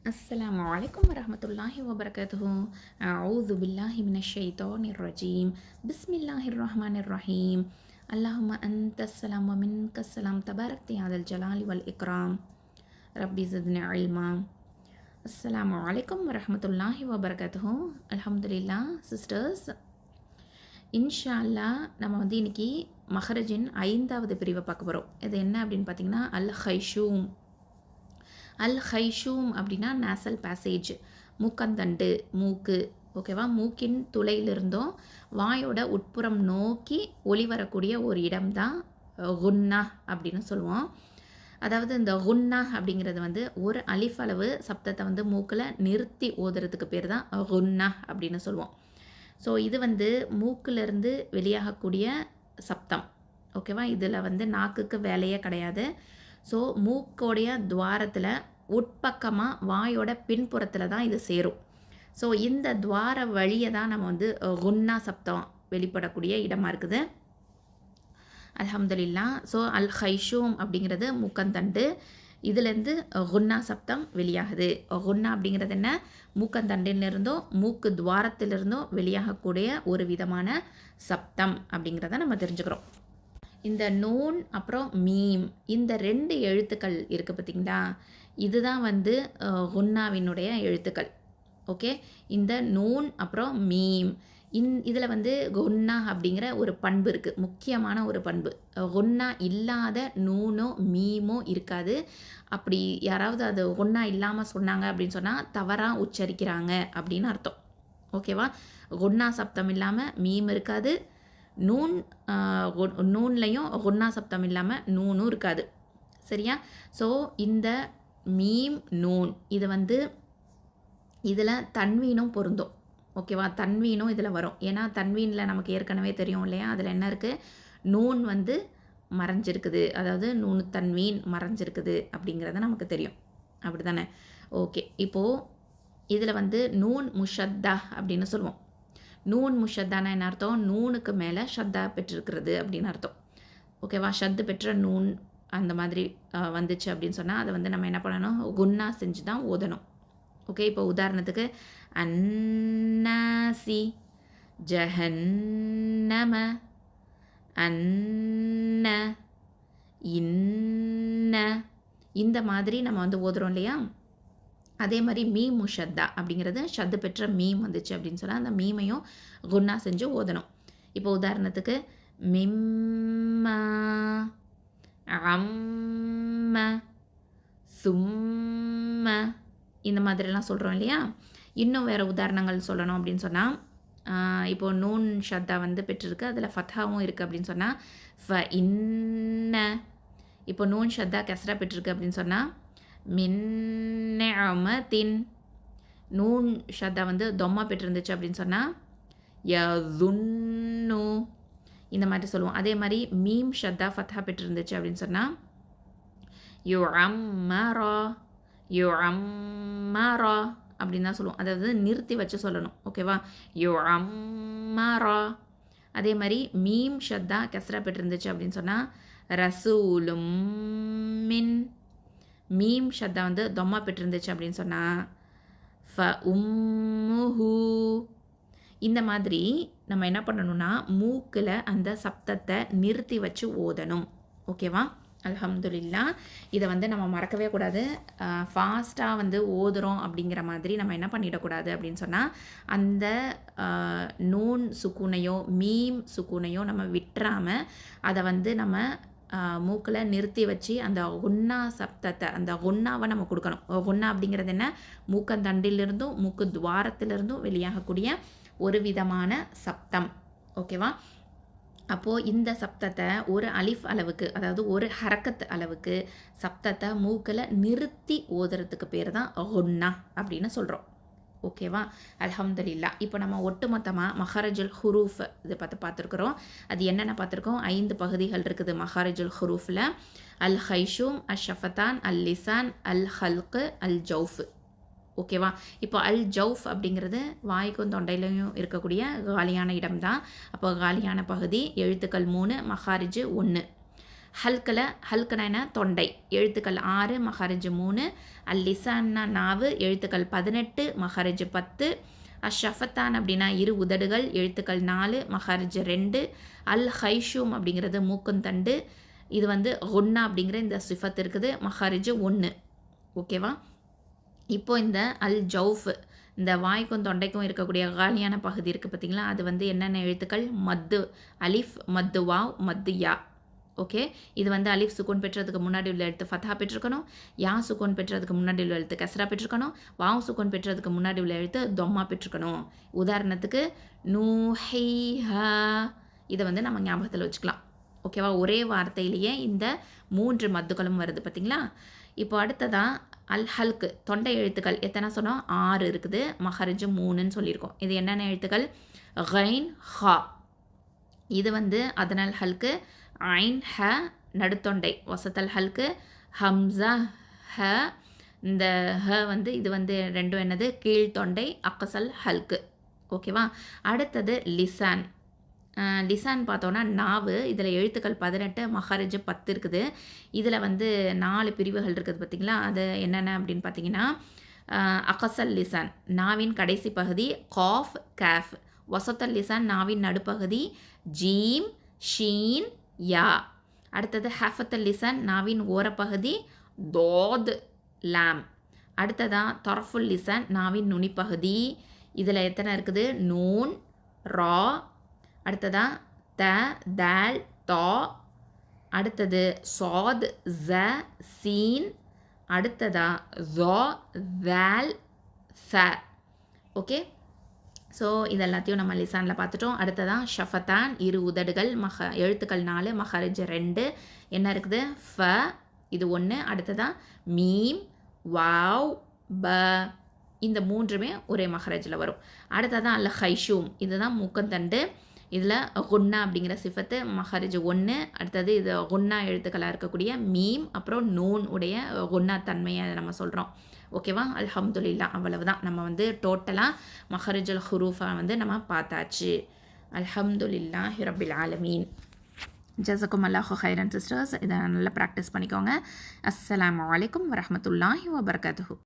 السلام عليكم ورحمة الله وبركاته. أعوذ بالله من الشيطان الرجيم. بسم الله الرحمن الرحيم. اللهم أنت السلام ومنك السلام تباركت يا ذا الجلال والإكرام. ربي زدني علما. السلام عليكم ورحمة الله وبركاته. الحمد لله sisters. இன்ஷா அல்லாஹ் நம்ம வந்து இன்னைக்கு மஹரஜின் 5வது பிரிவை பார்க்க போகிறோம். இது என்ன அப்படின்னு பார்த்தீங்கன்னா அல் ஹைஷூம். அல் ஹைஷூம் அப்படின்னா நேசல் பேசேஜ், மூக்கந்தண்டு, மூக்கு. ஓகேவா, மூக்கின் துளையிலிருந்தும் வாயோட உட்புறம் நோக்கி ஒளி வரக்கூடிய ஒரு இடம் தான் குன்னா அப்படின்னு சொல்லுவோம். அதாவது இந்த குன்னா அப்படிங்கிறது வந்து ஒரு அலிஃப் அளவு சப்தத்தை வந்து மூக்கில் நிறுத்தி ஓதுறதுக்கு பேர் தான் குன்னா அப்படின்னு சொல்லுவோம். ஸோ இது வந்து மூக்கிலிருந்து வெளியாகக்கூடிய சப்தம். ஓகேவா, இதில் வந்து நாக்குக்கு வேலையே கிடையாது. ஸோ மூக்கோடைய துவாரத்தில் உட்பக்கமாக வாயோட பின்புறத்தில் தான் இது சேரும். ஸோ இந்த துவார வழியை தான் நம்ம வந்து குன்னா சப்தம் வெளிப்படக்கூடிய இடமா இருக்குது. அல்ஹம்துலில்லாஹ். ஸோ அல் ஹைஷூம் அப்படிங்கிறது மூக்கந்தண்டு, இதுலேருந்து குன்னா சப்தம் வெளியாகுது. குன்னா அப்படிங்கிறது என்ன, மூக்கந்தண்டிலிருந்தோ மூக்கு துவாரத்திலிருந்தோ வெளியாகக்கூடிய ஒரு விதமான சப்தம் அப்படிங்கிறத நம்ம தெரிஞ்சுக்கிறோம். இந்த நூன் அப்புறம் மீம், இந்த 2 எழுத்துக்கள் இருக்குது பார்த்திங்களா, இதுதான் வந்து குன்னாவினுடைய எழுத்துக்கள். ஓகே, இந்த நூன் அப்புறம் மீம், இதில் வந்து குன்னா அப்படிங்கிற ஒரு பண்பு இருக்குது, முக்கியமான ஒரு பண்பு. குன்னா இல்லாத நூனோ மீமோ இருக்காது. அப்படி யாராவது அது குன்னா இல்லாமல் சொன்னாங்க அப்படின்னு சொன்னால் தவறாக உச்சரிக்கிறாங்க அப்படின்னு அர்த்தம். ஓகேவா, குன்னா சப்தம் இல்லாமல் மீம் இருக்காது, நூன்லையும் குன்னா சப்தம் இல்லாமல் நூனும் இருக்காது. சரியா? ஸோ இந்த மீம் நூன் இது வந்து இதில் தன்வீனும் பொருந்தும். ஓகேவா, தன்வீனும் இதில் வரும். ஏன்னா தன்வீனில் நமக்கு ஏற்கனவே தெரியும் இல்லையா, அதில் என்ன இருக்குது, நூன் வந்து மறைஞ்சிருக்குது, அதாவது நூனு தன்வீன் மறைஞ்சிருக்குது அப்படிங்கிறது நமக்கு தெரியும். அப்படி தானே? ஓகே, இப்போது இதில் வந்து நூன் முஷத்தா அப்படின்னு சொல்லுவோம். நூன் முஷத்தானா என்ன அர்த்தம், நூனுக்கு மேலே ஷத்தா பெற்றிருக்கிறது அப்படின்னு அர்த்தம். ஓகேவா, ஷத்து பெற்ற நூன் அந்த மாதிரி வந்துச்சு அப்படின்னு சொன்னால் அதை வந்து நம்ம என்ன பண்ணணும், குன்னா செஞ்சு தான் ஓதணும். ஓகே, இப்போ உதாரணத்துக்கு அன்னாசி ஜஹன்னம அன்ன இன்ன, இந்த மாதிரி நம்ம வந்து ஓதுறோம் இல்லையா. அதே மாதிரி மீம் முஷத்தா அப்படிங்கிறது ஷத்து பெற்ற மீம் வந்துச்சு அப்படின்னு சொன்னால் அந்த மீமையும் குன்னா செஞ்சு ஓதணும். இப்போ உதாரணத்துக்கு மிம்மா அம்ம சும்ம, இந்த மாதிரிலாம் சொல்கிறோம் இல்லையா. இன்னும் வேறு உதாரணங்கள் சொல்லணும் அப்படின்னு சொன்னால், இப்போது நூன் ஷத்தா வந்து பெற்றிருக்கு, அதில் ஃபத்ஹாவும் இருக்குது அப்படின்னு சொன்னால் ஃப இன்ன. இப்போ நூன் ஷத்தா கெஸ்ரா பெற்றிருக்கு அப்படின்னு சொன்னால் மின் நிஅமத்தின். நூன் ஷத்தா வந்து தொம்மா பெற்றிருந்துச்சு அப்படின்னு சொன்னால் யதுன்னு, இந்த மாதிரி சொல்லுவோம். அதே மாதிரி மீம் ஷத்தா ஃபத்ஹா பெற்றிருந்துச்சு அப்படின்னு சொன்னால் யுஅம்மரா யுஅம்மரா அப்படின்னு தான் சொல்லுவோம். அதாவது நிறுத்தி வச்சு சொல்லணும். ஓகேவா, யுஅம்மரா. அதே மாதிரி மீம் ஷத்தா கெஸ்ரா பெற்றிருந்துச்சு அப்படின்னு சொன்னால் ரசூலும் மின். மீம் ஷத்தா வந்து தொம்மா பெற்றிருந்துச்சு அப்படின்னு சொன்னால் ஃப உம்முஹு. இந்த மாதிரி நம்ம என்ன பண்ணணும்னா மூக்கில் அந்த சப்தத்தை நிறுத்தி வச்சு ஓதணும். ஓகேவா, அல்ஹம்துலில்லாஹ். இதை வந்து நம்ம மறக்கவே கூடாது. ஃபாஸ்ட்டாக வந்து ஓதுறோம் அப்படிங்கிற மாதிரி நம்ம என்ன பண்ணிடக்கூடாது அப்படின்னு சொன்னால் அந்த நூன் சுக்கூனையோ மீம் சுக்கூனையோ நம்ம விட்டுறாமல் அதை வந்து நம்ம மூக்கில் நிறுத்தி வச்சு அந்த குன்னா சப்தத்தை, அந்த குன்னாவை நம்ம கொடுக்கணும். குன்னா அப்படிங்கிறது என்ன, மூக்கந்தண்டிலிருந்தும் மூக்கு துவாரத்திலிருந்தும் வெளியாகக்கூடிய ஒரு விதமான சப்தம். ஓகேவா, அப்போது இந்த சப்தத்தை ஒரு அலிஃப் அளவுக்கு, அதாவது ஒரு ஹரக்கத் அளவுக்கு சப்தத்தை மூக்கில் நிறுத்தி ஓதுறதுக்கு பேர் தான் குன்னா அப்படின்னு சொல்கிறோம். ஓகேவா, அல்ஹம்துலில்லாஹ். இப்போ நம்ம ஒட்டுமொத்தமாக மஹரஜுல் ஹுரூஃப் இதை பார்த்துருக்குறோம். அது என்னென்ன பார்த்துருக்கோம், 5 பகுதிகள் இருக்குது மஹரஜுல் ஹுரூஃபில். அல் ஹைஷூம், அல் ஷஃபத்தான், அல் லிசான், அல் ஹல்கு, அல் ஜவுஃப். ஓகேவா, இப்போ அல் ஜவுஃப் அப்படிங்கிறது வாய்க்கும் தொண்டையிலையும் இருக்கக்கூடிய காலியான இடம் தான். அப்போ காலியான பகுதி, எழுத்துக்கள் 3, மஹாரிஜு 1. ஹல்குனா என்ன தொண்டை, எழுத்துக்கள் 6 மஹரஜ் 3. லிசான்னா நாவு, எழுத்துக்கள் 18 மஹரஜ் 10. ஷஃபத்தான் அப்படின்னா இரு உதடுகள், எழுத்துக்கள் 4 மஹரஜ் 2. ஹைஷூம் அப்படிங்கிறது மூக்குந்தண்டு, இது வந்து குன்னா அப்படிங்கிற இந்த சிஃபத் இருக்குது, மஹரஜ் 1. ஓகேவா. இப்போ இந்த ஜவுஃப், இந்த வாய்க்கும் தொண்டைக்கும் இருக்கக்கூடிய காலியான பகுதி இருக்குது பார்த்திங்களா, அது வந்து என்னென்ன எழுத்துக்கள், மத்து அலிஃப், மத்து வாவ், மத்து யா. ஓகே, இது வந்து அலிஃப் சுக்கூன் பெற்றதுக்கு முன்னாடி உள்ள எழுத்து ஃபத்தா பெற்றிருக்கணும், யா சுக்கூன் பெற்றதுக்கு முன்னாடி உள்ள எழுத்து கஸ்ரா பெற்றிருக்கணும், வாவ் சுக்கூன் பெற்றதுக்கு முன்னாடி உள்ள எழுத்து தொம்மா பெற்றிருக்கணும். உதாரணத்துக்கு நூஹைஹா, இதை வந்து நம்ம ஞாபகத்தில் வச்சுக்கலாம். ஓகேவா, ஒரே வார்த்தையிலேயே இந்த 3 மத்துக்களும் வருது பார்த்திங்களா. இப்போ அடுத்ததாக ஹல்க்கு, தொண்டை எழுத்துக்கள் எத்தனை சொன்னோம், 6 இருக்குது, மஹரஜ் 3ன்னு சொல்லியிருக்கோம். இது என்னென்ன எழுத்துக்கள், கைன் ஹா, இது வந்து அதனல் ஹல்க்கு, ஐன் ஹ நடுத்தொண்டை வசத்தல் ஹல்க்கு, ஹம்சா ஹ, இந்த ஹ வந்து இது வந்து ரெண்டும் என்னது கீழ்த்தொண்டை அக்கசல் ஹல்க்கு. ஓகேவா. அடுத்தது லிசான். லிசான் பார்த்தோன்னா நாவு, இதில் எழுத்துக்கள் 18 மஹரஜ் 10 இருக்குது. இதில் வந்து 4 பிரிவுகள் இருக்குது பார்த்திங்களா, அது என்னென்ன அப்படின்னு பார்த்தீங்கன்னா, அகசல் லிசான் நாவின் கடைசி பகுதி காஃப் கேஃப், வசத்தல் லிசான் நாவின் நடுப்பகுதி ஜீம் ஷீன் யா. அடுத்தது ஹஃபத்தல் லிசான் நாவின் ஓரப்பகுதி தோத் லாம். அடுத்ததாக தொரஃபுல் லிசான் நாவின் நுனிப்பகுதி, இதில் எத்தனை இருக்குது, நூன் ரா. அடுத்ததாக த தால் தா. அடுத்தது சாத் ஜ சீன். அடுத்ததாக ஜா வேல் ச. ஓகே, ஸோ இதெல்லாத்தையும் நம்ம லிசானில் பார்த்துட்டோம். அடுத்ததான் ஷஃபத்தான் இரு உதடுகள், எழுத்துக்கள் 4 மஹரஜ் 2. என்ன இருக்குது, ஃப இது 1. அடுத்ததான் மீம் வாவ் ப, இந்த 3மே ஒரே மஹரஜில் வரும். அடுத்ததான் ஹைஷூம், இதுதான் மூக்கந்தண்டு, இதில் குன்னா அப்படிங்கிற சிஃபத்து மஹரஜ் 1. அடுத்தது இது குன்னா எழுத்துக்களாக இருக்கக்கூடிய மீம் அப்புறம் நூன் உடைய குன்னா தன்மையை நம்ம சொல்கிறோம். ஓகேவா. அல்ஹம்துலில்லா, அவ்வளவுதான். நம்ம வந்து டோட்டலாக மஹரஜுல் ஹுரூஃபா வந்து நம்ம பார்த்தாச்சு. அல்ஹம்துலில்லாஹி ரப்பில் ஆலமீன். ஜஸக்கும் அல்லாஹு ஹைரன் சிஸ்டர்ஸ், இதை நல்லா ப்ராக்டிஸ் பண்ணிக்கோங்க. அஸ்ஸலாமு அலைக்கும் வரஹ்மத்துல்லாஹி வபரகாத்துஹு.